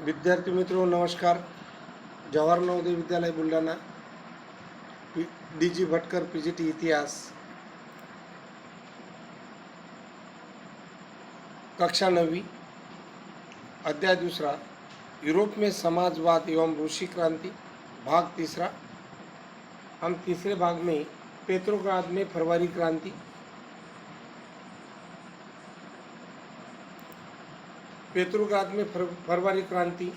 विद्यार्थी मित्रों नमस्कार। जवाहर नवोदय विद्यालय बुलढाणा डी.जी. भटकर पीजीटी इतिहास कक्षा 9वीं अध्याय दूसरा यूरोप में समाजवाद एवं रूसी क्रांति भाग तीसरा। हम तीसरे भाग में पेत्रोग्राद में फरवरी क्रांति, पेत्रोग्राद में फरवरी क्रांति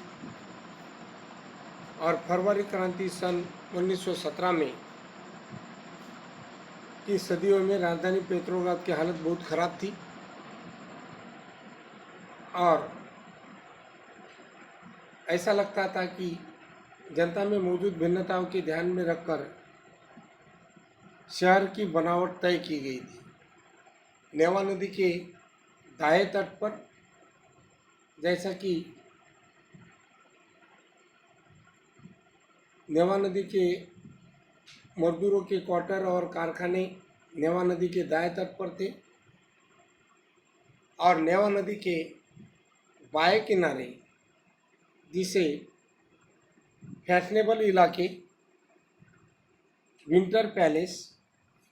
और फरवरी क्रांति सन 1917 में की सदियों में राजधानी पेत्रोग्राद की हालत बहुत खराब थी और ऐसा लगता था कि जनता में मौजूद भिन्नताओं के ध्यान में रखकर शहर की बनावट तय की गई थी। नेवा नदी के दाएं तट पर, जैसा कि नेवा नदी के मजदूरों के क्वार्टर और कारखाने नेवा नदी के दाएं तट पर थे और नेवा नदी के बाएं किनारे जिसे फैशनेबल इलाके, विंटर पैलेस,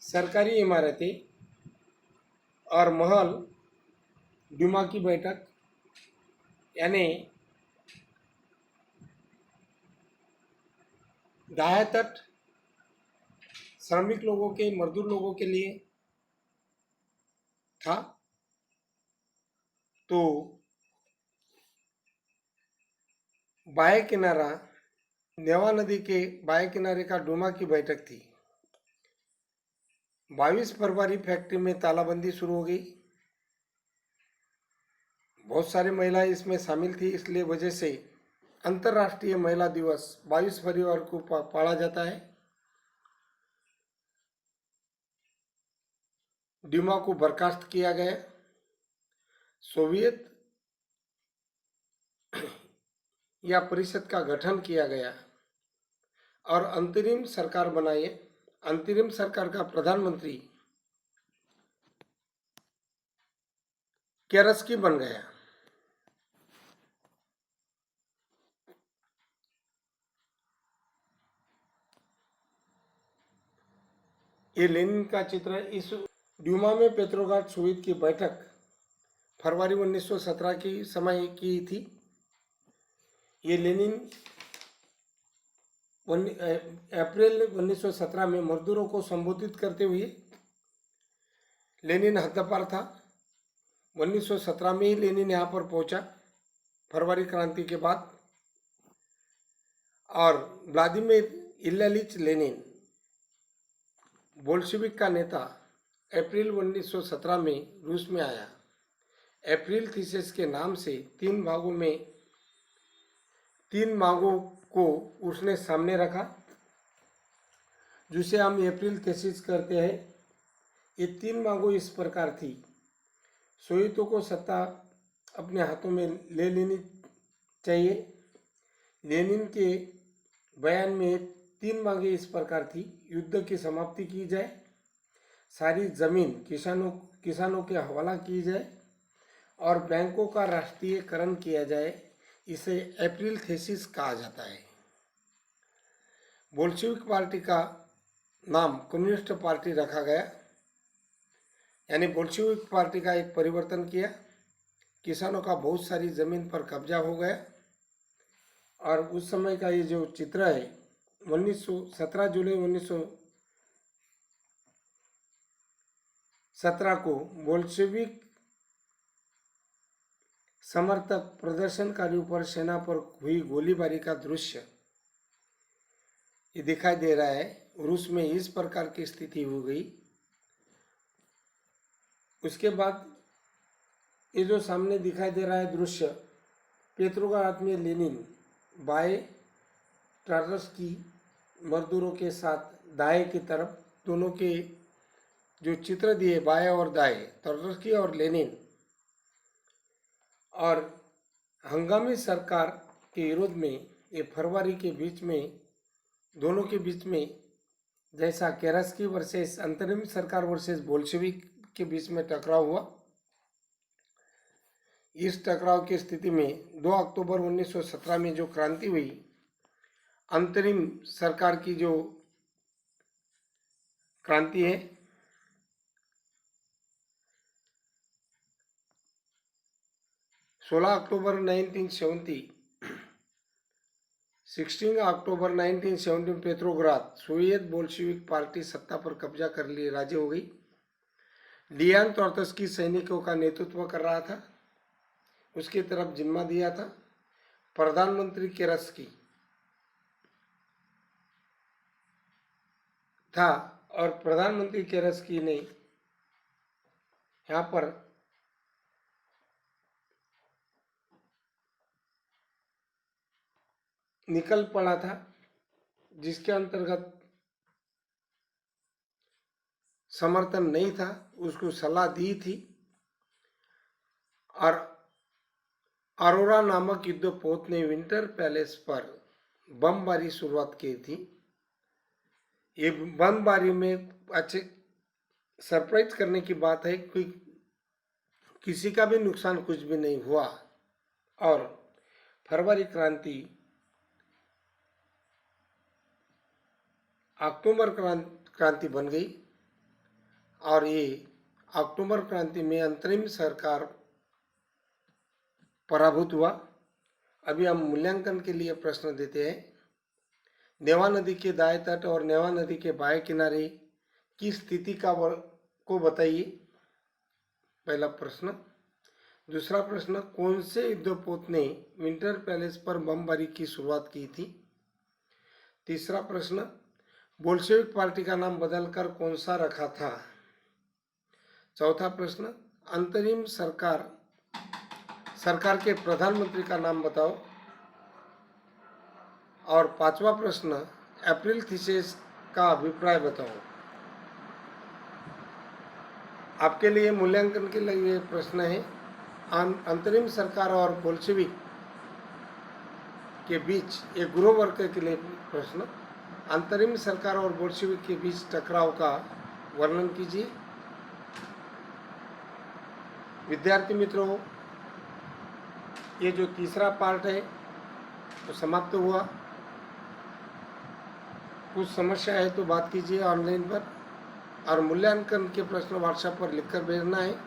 सरकारी इमारतें और महल, ड्यूमा की बैठक यानी दाएं तट श्रमिक लोगों के, मजदूर लोगों के लिए था, तो बाएं किनारा नेवा नदी के बाएं किनारे का ड्यूमा की बैठक थी। 22 फरवरी फैक्ट्री में तालाबंदी शुरू हो गई। बहुत सारी महिलाएं इसमें शामिल थी, इसलिए वजह से अंतर्राष्ट्रीय महिला दिवस 22 फरवरी को पाला जाता है। ड्यूमा को बर्खास्त किया गया। सोवियत या परिषद का गठन किया गया और अंतरिम सरकार बनाई। अंतरिम सरकार का प्रधानमंत्री केरस्की बन गया। ये लेनिन का चित्र है। इस ड्यूमा में पेत्रोग्राद सोवियत की बैठक फरवरी 1917 की समय की थी। ये लेनिन अप्रैल 1917 में मजदूरों को संबोधित करते हुए, लेनिन हद्दपार था। 1917 में ही लेनिन यहाँ पर पहुंचा फरवरी क्रांति के बाद। और व्लादिमीर इलिच लेनिन बोल्शेविक का नेता अप्रैल 1917 में रूस में आया। अप्रैल थीसिस के नाम से 3 भागों में 3 मांगों को उसने सामने रखा, जिसे हम अप्रैल थीसिस करते हैं। ये 3 मांगों इस प्रकार थी। सोवियतों को सत्ता अपने हाथों में ले लेनी चाहिए। लेनिन के बयान में 3 मांगे इस प्रकार थी। युद्ध की समाप्ति की जाए, सारी जमीन किसानों के हवाला की जाए और बैंकों का राष्ट्रीयकरण किया जाए। इसे अप्रैल थीसिस कहा जाता है। बोल्शेविक पार्टी का नाम कम्युनिस्ट पार्टी रखा गया, यानी बोल्शेविक पार्टी का एक परिवर्तन किया। किसानों का बहुत सारी जमीन पर कब्जा हो गया और उस समय का ये जो चित्र है 17 जुलाई 1917 को बोल्शेविक समर्थक प्रदर्शनकारियों पर सेना पर हुई गोलीबारी का दृश्य ये दिखाई दे रहा है। रूस में इस प्रकार की स्थिति हो गई। उसके बाद ये जो सामने दिखाई दे रहा है दृश्य, पेत्रोग्राद में लेनिन बाएं, ट्राटस्की मजदूरों के साथ दाएं की तरफ, दोनों के जो चित्र दिए बाएं और दाएं, ट्राटस्की और लेनिन, और हंगामी सरकार के विरोध में ये फरवरी के बीच में, दोनों के बीच में, जैसा केरस्की वर्सेस अंतरिम सरकार वर्सेस बोल्शेविक के बीच में टकराव हुआ। इस टकराव की स्थिति में 2 अक्टूबर 1917 में जो क्रांति हुई, अंतरिम सरकार की जो क्रांति है, 16 अक्टूबर 1970, 16 अक्टूबर 1917 पेट्रोग्राद सोवियत बोल्शेविक पार्टी सत्ता पर कब्जा कर लिए राजी हो गई। लियान ट्रोत्स्की सैनिकों का नेतृत्व कर रहा था, उसकी तरफ जिम्मा दिया था। प्रधानमंत्री केरस्की था और प्रधानमंत्री केरस्की ने यहाँ पर निकल पड़ा था, जिसके अंतर्गत समर्थन नहीं था, उसको सलाह दी थी और अरोरा नामक युद्धपोत ने विंटर पैलेस पर बमबारी शुरुआत की थी। ये बमबारी में अच्छे सरप्राइज करने की बात है कि किसी का भी नुकसान कुछ भी नहीं हुआ और फरवरी क्रांति अक्टूबर क्रांति बन गई और ये अक्टूबर क्रांति में अंतरिम सरकार पराभूत हुआ। अभी हम मूल्यांकन के लिए प्रश्न देते हैं। नेवा नदी के दाएं तट और नेवा नदी के बाएं किनारे की स्थिति को बताइए, पहला प्रश्न। दूसरा प्रश्न, कौन से युद्धपोत ने विंटर पैलेस पर बमबारी की शुरुआत की थी? तीसरा प्रश्न, बोल्शेविक पार्टी का नाम बदलकर कौन सा रखा था? चौथा प्रश्न, अंतरिम सरकार के प्रधानमंत्री का नाम बताओ। और पांचवा प्रश्न, अप्रैल थीसिस का अभिप्राय बताओ। आपके लिए मूल्यांकन के लिए प्रश्न है, अंतरिम सरकार और बोल्शेविक के बीच, एक गृह वर्ग के लिए प्रश्न, अंतरिम सरकार और बोल्शेविक के बीच टकराव का वर्णन कीजिए। विद्यार्थी मित्रों, ये जो तीसरा पार्ट है तो समाप्त हुआ। कुछ समस्या है तो बात कीजिए ऑनलाइन पर, और मूल्यांकन के प्रश्न व्हाट्सएप पर लिखकर भेजना है।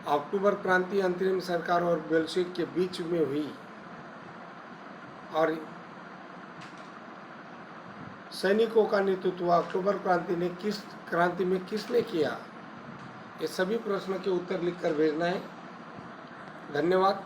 अक्टूबर क्रांति अंतरिम सरकार और बोल्शेविक के बीच में हुई और सैनिकों का नेतृत्व अक्टूबर क्रांति में किसने किया? ये सभी प्रश्नों के उत्तर लिखकर भेजना है। धन्यवाद।